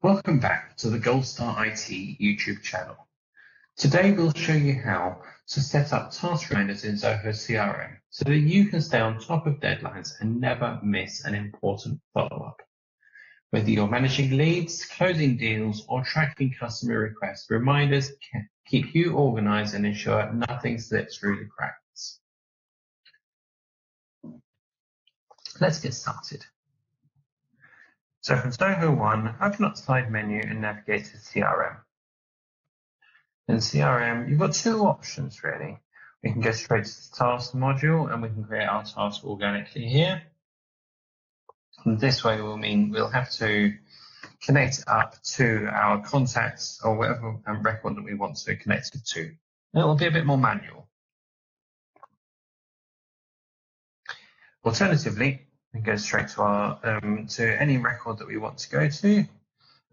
Welcome back to the Gold Star IT YouTube channel. Today we'll show you how to set up task reminders in Zoho CRM so that you can stay on top of deadlines and never miss an important follow-up. Whether you're managing leads, closing deals, or tracking customer requests, reminders can keep you organized and ensure nothing slips through the cracks. Let's get started. So from Zoho 1, open up the side menu and navigate to CRM. In CRM, you've got two options really. We can go straight to the task module and we can create our task organically here. And this way will mean we'll have to connect up to our contacts or whatever record that we want to connect it to. And it will be a bit more manual. Alternatively, we can go straight to our to any record that we want to go to.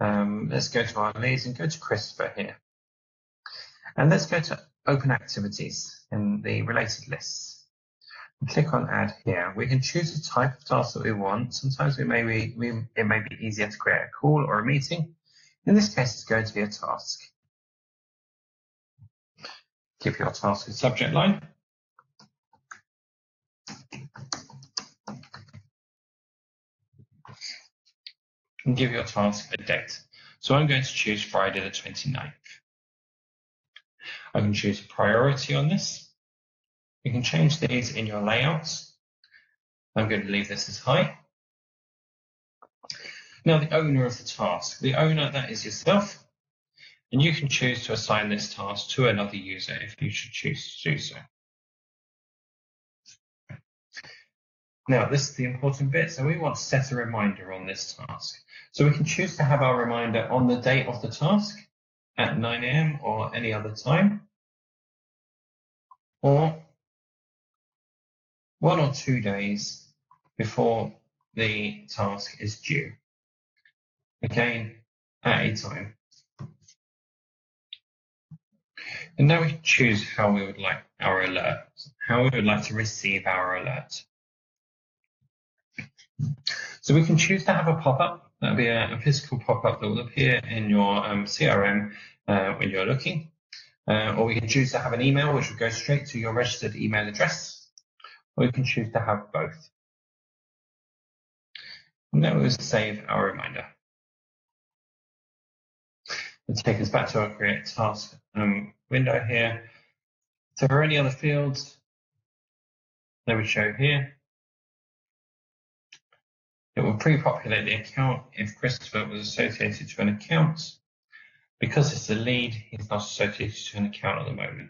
Let's go to our leads and go to Christopher here. And let's go to Open Activities in the related lists. And click on Add here. We can choose the type of task that we want. Sometimes it may be easier to create a call or a meeting. In this case, it's going to be a task. Give your task a subject line. And give your task a date. So I'm going to choose Friday the 29th. I can choose a priority on this. You can change these in your layouts. I'm going to leave this as high. Now the owner of the task. The owner, that is yourself. And you can choose to assign this task to another user if you should choose to do so. Now this is the important bit. So we want to set a reminder on this task. So we can choose to have our reminder on the date of the task at 9 AM or any other time, or 1 or 2 days before the task is due. Again, at a time. And now we can choose how we would like our alert, how we would like to receive our alert. So we can choose to have a pop-up. That'll be a physical pop-up that will appear in your CRM when you're looking. Or we can choose to have an email which will go straight to your registered email address. Or we can choose to have both. And that will save our reminder. Let's take us back to our create task window here. So for any other fields, they would show here. It will pre-populate the account if Christopher was associated to an account. Because it's a lead, he's not associated to an account at the moment.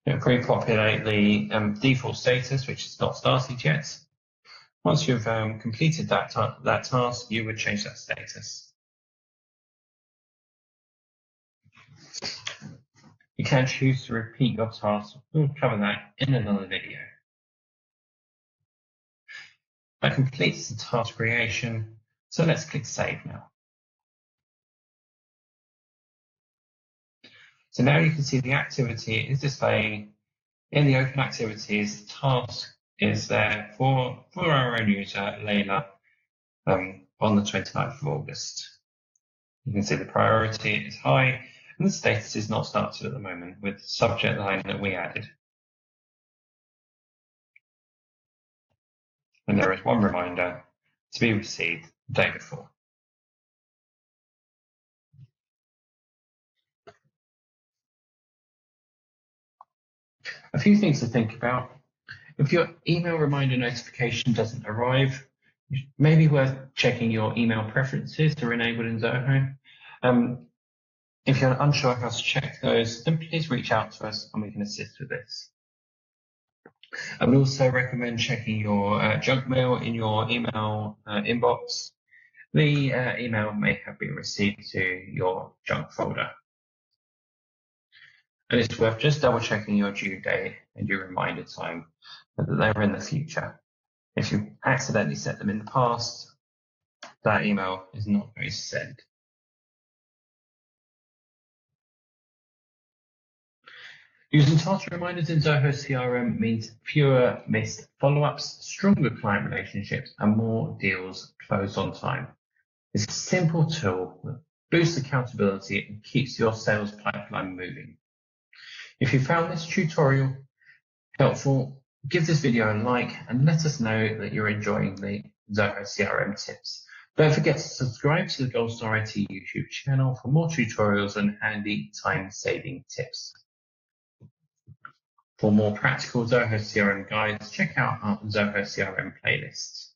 It will pre-populate the default status, which is not started yet. Once you've completed that task, you would change that status. You can choose to repeat your task. We'll cover that in another video. That completes the task creation. So let's click Save now. So now you can see the activity is displaying in the Open Activities. The task is there for our own user, Layla, on the 29th of August. You can see the priority is high and the status is not started at the moment with the subject line that we added. And there is one reminder to be received the day before. A few things to think about. If your email reminder notification doesn't arrive, it may be worth checking your email preferences that are enabled in Zoho. If you're unsure how to check those, then please reach out to us and we can assist with this. I would also recommend checking your junk mail in your email inbox. The email may have been received to your junk folder. And it's worth just double checking your due date and your reminder time that they're in the future. If you accidentally set them in the past, that email is not going to send. Using task reminders in Zoho CRM means fewer missed follow-ups, stronger client relationships, and more deals closed on time. It's a simple tool that boosts accountability and keeps your sales pipeline moving. If you found this tutorial helpful, give this video a like and let us know that you're enjoying the Zoho CRM tips. Don't forget to subscribe to the Gold Star IT YouTube channel for more tutorials and handy time-saving tips. For more practical Zoho CRM guides, check out our Zoho CRM playlists.